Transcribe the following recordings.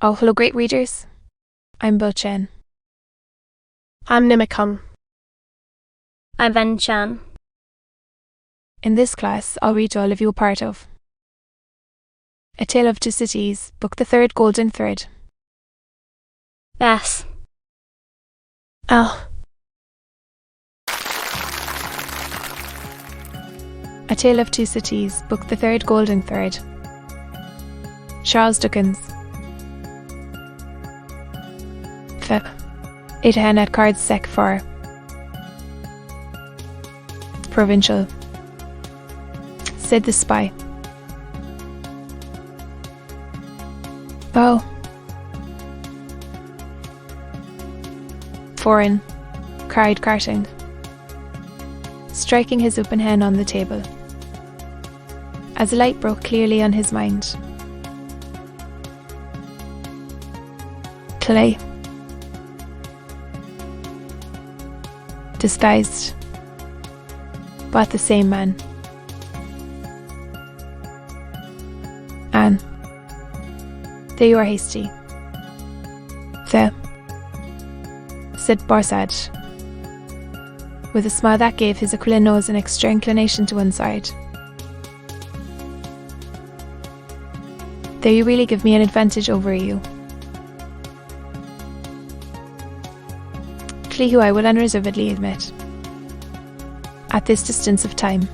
Oh, hello, great readers. I'm Bo-Chen. I'm Nimikon. I'm Ven-Chan. In this class, I'll read to all of you a part of A Tale of Two Cities, Book the Third, Golden Thread. S. L. A Tale of Two Cities, Book the Third, Golden Thread. Charles Dickens. F. Itahan at cards sec for Provincial. Said the spy. Oh. Foreign, cried Carting, striking his open hand on the table, as a light broke clearly on his mind. Clay. Disguised, but the same man. Anne. There you are, hasty. There, said Barsad, with a smile that gave his aquiline nose an extra inclination to one side. There you really give me an advantage over you. Clee, who I will unreservedly admit, at this distance of time,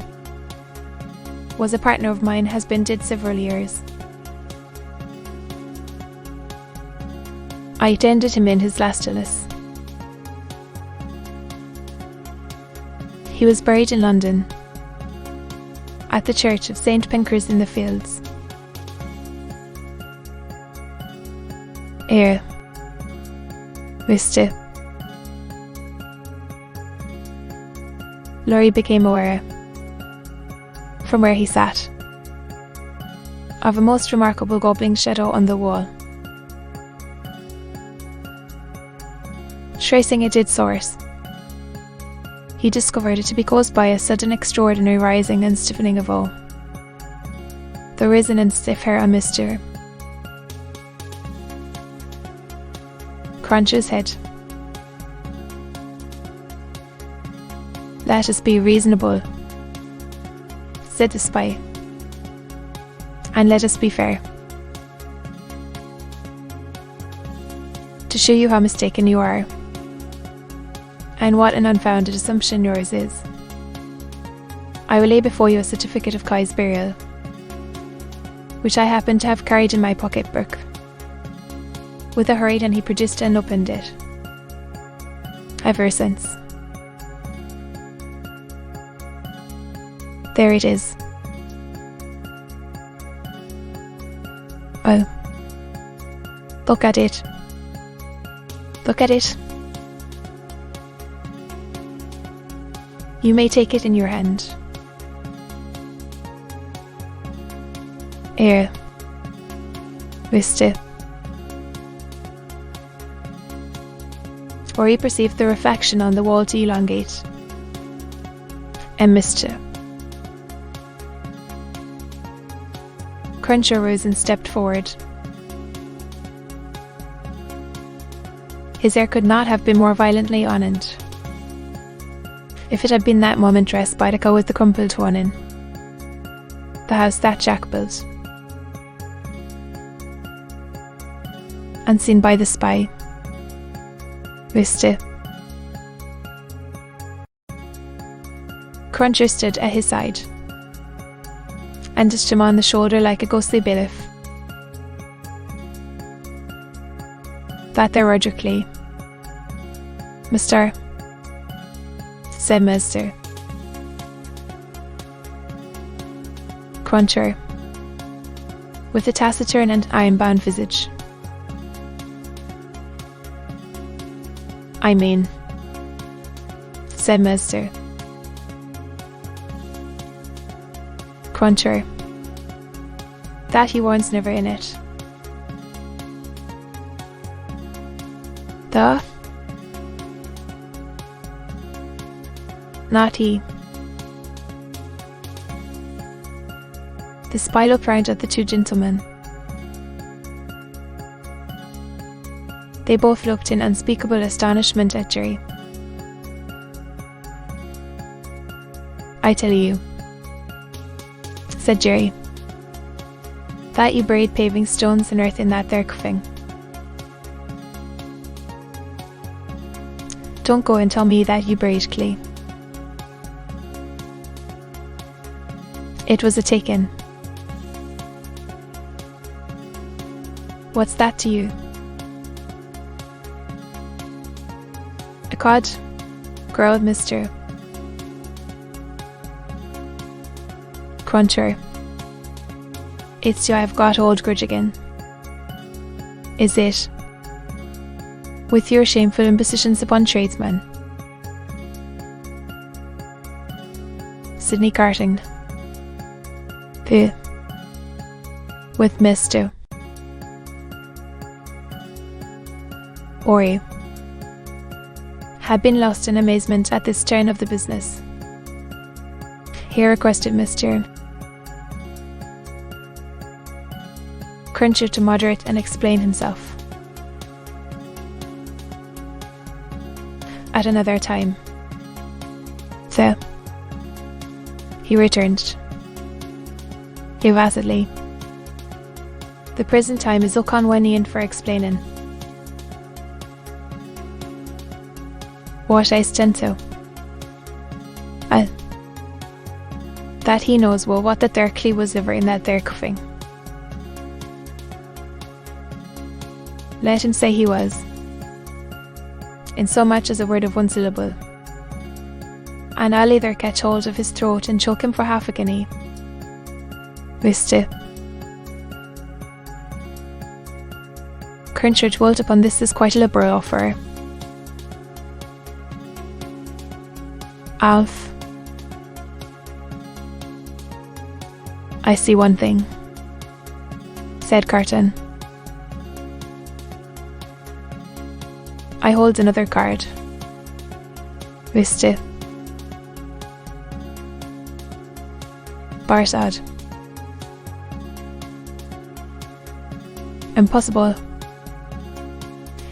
was a partner of mine, has been dead several years. I attended him in his last illness. He was buried in London, at the church of St. Pancras in the Fields. Ere, Viste, Laurie became aware, from where he sat, of a most remarkable gobbling shadow on the wall. Tracing a dead source, he discovered it to be caused by a sudden extraordinary rising and stiffening of all the risen and stiff hair on Mr. Cruncher's head. Let us be reasonable, said the spy, and let us be fair. To show you how mistaken you are, and what an unfounded assumption yours is, I will lay before you a certificate of Kai's burial, which I happen to have carried in my pocket book. With a hurried hand he produced and opened it. Ever since. There it is. Oh. Look at it. Look at it. You may take it in your hand. Ere, Viste. Or he perceived the reflection on the wall to elongate. And Mr. Cruncher rose and stepped forward. His hair could not have been more violently on end, if it had been that moment dressed by the cow with the crumpled one in the house that Jack built, unseen by the spy. Viste. Cruncher stood at his side and touched him on the shoulder like a ghostly bailiff. That there, Roger Clay. Mr. said Mr. Cruncher, with a taciturn and iron-bound visage. I mean, said Mr. Cruncher, that he warns never in it. The? Not he. The spy looked round at the two gentlemen. They both looked in unspeakable astonishment at Jerry. "I tell you," said Jerry, "that you buried paving stones and earth in that there coffin. Don't go and tell me that you buried clay. It was a take-in." "What's that to you?" "A cod," growled Mr. Cruncher. "It's you I've got old grudge again." "Is it? With your shameful impositions upon tradesmen?" Sidney Carting. With Mr. Ori had been lost in amazement at this turn of the business. He requested Mr. Cruncher to moderate and explain himself. At another time. "So," he returned, evasively, "the present time is unconvenient for explaining. What I stand to. That he knows well what that there clay was ever in that there coffin. Let him say he was, in so much as a word of one syllable, and I'll either catch hold of his throat and choke him for half a guinea. Mr. Cruncher dwelt upon this as quite a liberal offer. Alf, "I see one thing," said Carton. "I hold another card. Mr. Barsad. Impossible.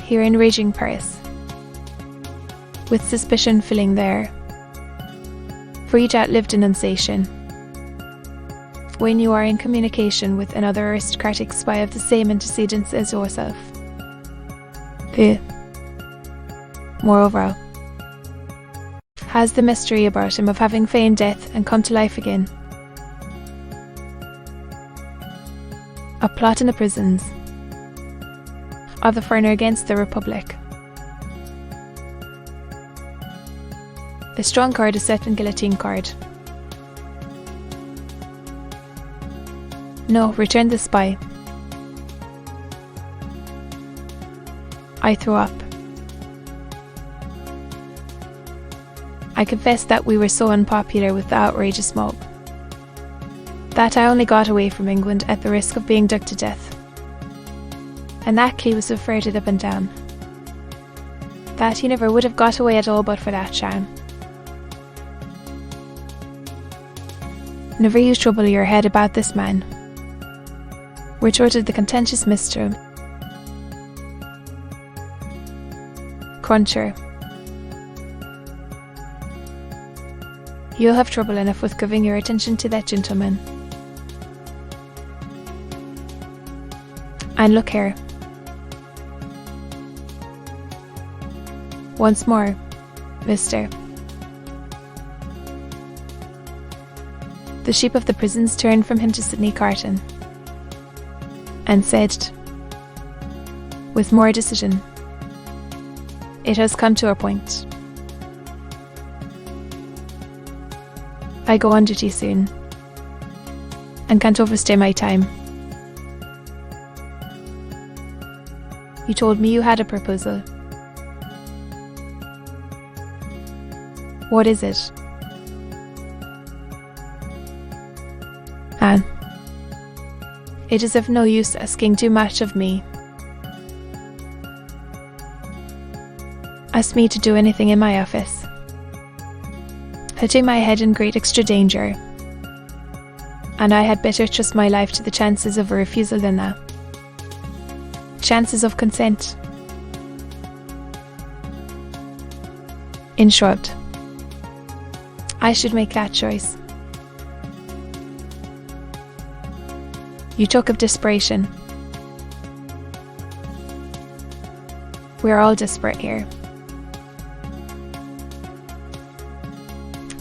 Here in raging Paris, with suspicion filling there. For each outlived enunciation. When you are in communication with another aristocratic spy of the same antecedents as yourself. Moreover, has the mystery about him of having feigned death and come to life again. A plot in the prisons of the foreigner against the Republic. The strong card is set in guillotine card. No, returned the spy. I threw up. I confess that we were so unpopular with the outrageous mob that I only got away from England at the risk of being dug to death. And that Clee was so ferreted up and down that he never would have got away at all but for that charm. Never you trouble your head about this man, retorted the contentious Mr. Cruncher. You'll have trouble enough with giving your attention to that gentleman. And look here. Once more, Mr. The sheep of the prisons turned from him to Sidney Carton and said, with more decision, "It has come to a point. I go on duty soon and can't overstay my time. You told me you had a proposal. What is it?" Anne, it is of no use asking too much of me. Ask me to do anything in my office, putting my head in great extra danger, and I had better trust my life to the chances of a refusal than that. Chances of consent, In shrugged. I should make that choice. You talk of desperation. We're all desperate here.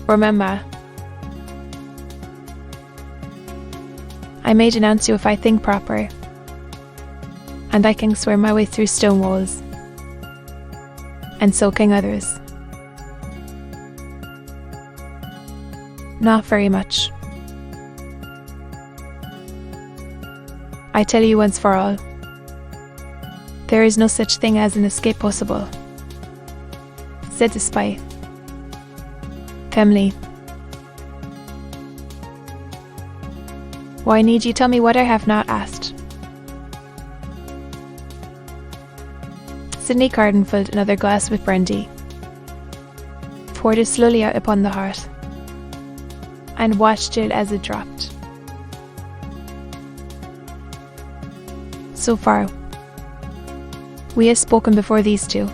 Remember, I may denounce you if I think proper, and I can swear my way through stone walls, and so can others. Not very much. I tell you once for all, there is no such thing as an escape possible, said the spy. Family. Why need you tell me what I have not asked? Sidney Carden filled another glass with brandy, poured it slowly out upon the hearth, and watched it as it dropped. So far, we have spoken before these two,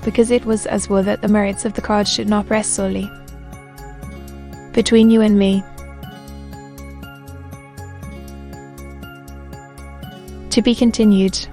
because it was as well that the merits of the cause should not rest solely between you and me. To be continued.